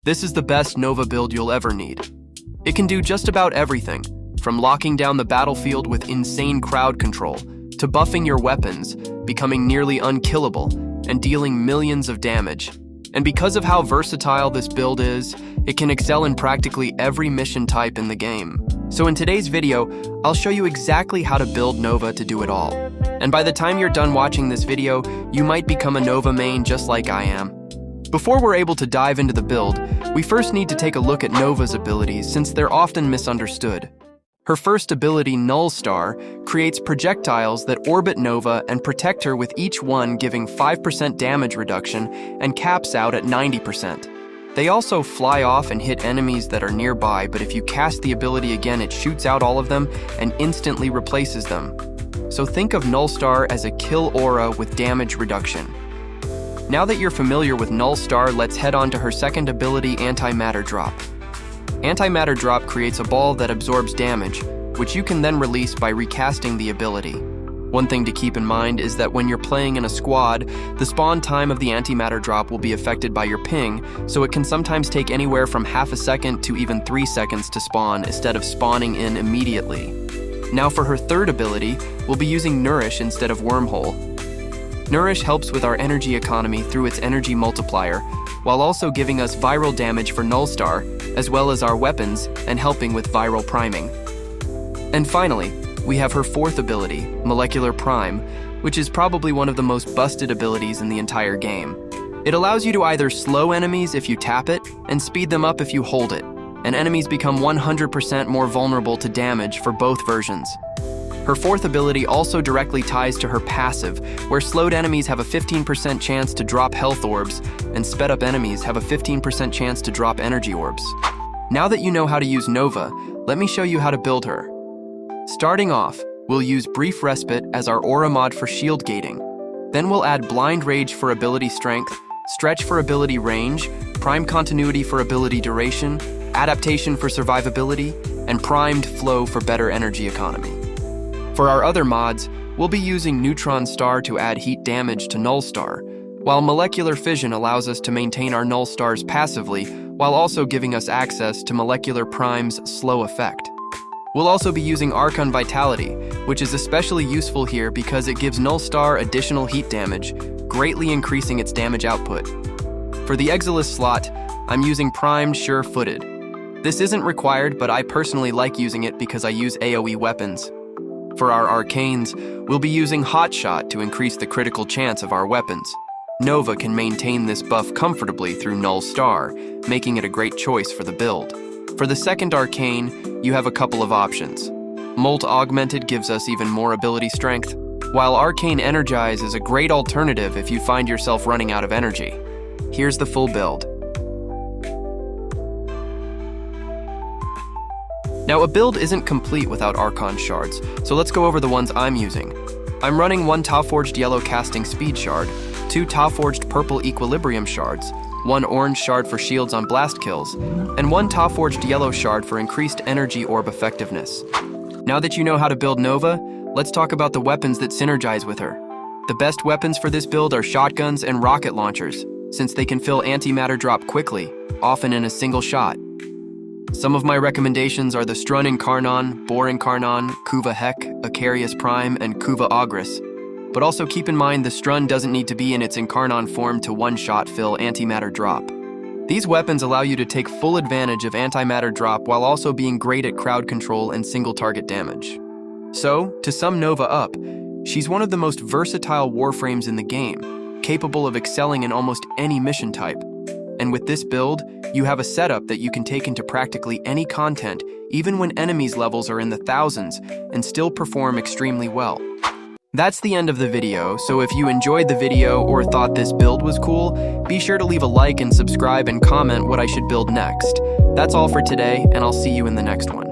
This is the best Nova build you'll ever need. It can do just about everything, from locking down the battlefield with insane crowd control, to buffing your weapons, becoming nearly unkillable, and dealing millions of damage. And because of how versatile this build is, it can excel in practically every mission type in the game. So in today's video, I'll show you exactly how to build Nova to do it all. And by the time you're done watching this video, you might become a Nova main just like I am. Before we're able to dive into the build, we first need to take a look at Nova's abilities since they're often misunderstood. Her first ability, Null Star, creates projectiles that orbit Nova and protect her, with each one giving 5% damage reduction and caps out at 90%. They also fly off and hit enemies that are nearby, but if you cast the ability again, it shoots out all of them and instantly replaces them. So think of Null Star as a kill aura with damage reduction. Now that you're familiar with Null Star, let's head on to her second ability, Antimatter Drop. Antimatter Drop creates a ball that absorbs damage, which you can then release by recasting the ability. One thing to keep in mind is that when you're playing in a squad, the spawn time of the Antimatter Drop will be affected by your ping, so it can sometimes take anywhere from half a second to even 3 seconds to spawn instead of spawning in immediately. Now for her third ability, we'll be using Nourish instead of Wormhole. Nourish helps with our energy economy through its energy multiplier, while also giving us viral damage for Null Star, as well as our weapons, and helping with viral priming. And finally, we have her fourth ability, Molecular Prime, which is probably one of the most busted abilities in the entire game. It allows you to either slow enemies if you tap it, and speed them up if you hold it, and enemies become 100% more vulnerable to damage for both versions. Her fourth ability also directly ties to her passive, where slowed enemies have a 15% chance to drop health orbs, and sped up enemies have a 15% chance to drop energy orbs. Now that you know how to use Nova, let me show you how to build her. Starting off, we'll use Brief Respite as our aura mod for shield gating. Then we'll add Blind Rage for ability strength, Stretch for ability range, Prime Continuity for ability duration, Adaptation for survivability, and Primed Flow for better energy economy. For our other mods, we'll be using Neutron Star to add heat damage to Null Star, while Molecular Fission allows us to maintain our Null Stars passively, while also giving us access to Molecular Prime's slow effect. We'll also be using Archon Vitality, which is especially useful here because it gives Null Star additional heat damage, greatly increasing its damage output. For the Exilis slot, I'm using Primed Sure-Footed. This isn't required, but I personally like using it because I use AoE weapons. For our Arcanes, we'll be using Hotshot to increase the critical chance of our weapons. Nova can maintain this buff comfortably through Null Star, making it a great choice for the build. For the second Arcane, you have a couple of options. Molt Augmented gives us even more ability strength, while Arcane Energize is a great alternative if you find yourself running out of energy. Here's the full build. Now, a build isn't complete without Archon Shards, so let's go over the ones I'm using. I'm running 1 Tau-Forged Yellow Casting Speed Shard, 2 Tau-Forged Purple Equilibrium Shards, 1 Orange Shard for shields on blast kills, and 1 Tau-Forged Yellow Shard for increased energy orb effectiveness. Now that you know how to build Nova, let's talk about the weapons that synergize with her. The best weapons for this build are shotguns and rocket launchers, since they can fill Antimatter Drop quickly, often in a single shot. Some of my recommendations are the Strun Incarnon, Boar Incarnon, Kuva Heck, Icarius Prime, and Kuva Augris. But also keep in mind the Strun doesn't need to be in its Incarnon form to one-shot fill Antimatter Drop. These weapons allow you to take full advantage of Antimatter Drop while also being great at crowd control and single target damage. So, to sum Nova up, she's one of the most versatile Warframes in the game, capable of excelling in almost any mission type. And with this build, you have a setup that you can take into practically any content, even when enemies' levels are in the thousands, and still perform extremely well. That's the end of the video, so if you enjoyed the video or thought this build was cool, be sure to leave a like and subscribe and comment what I should build next. That's all for today, and I'll see you in the next one.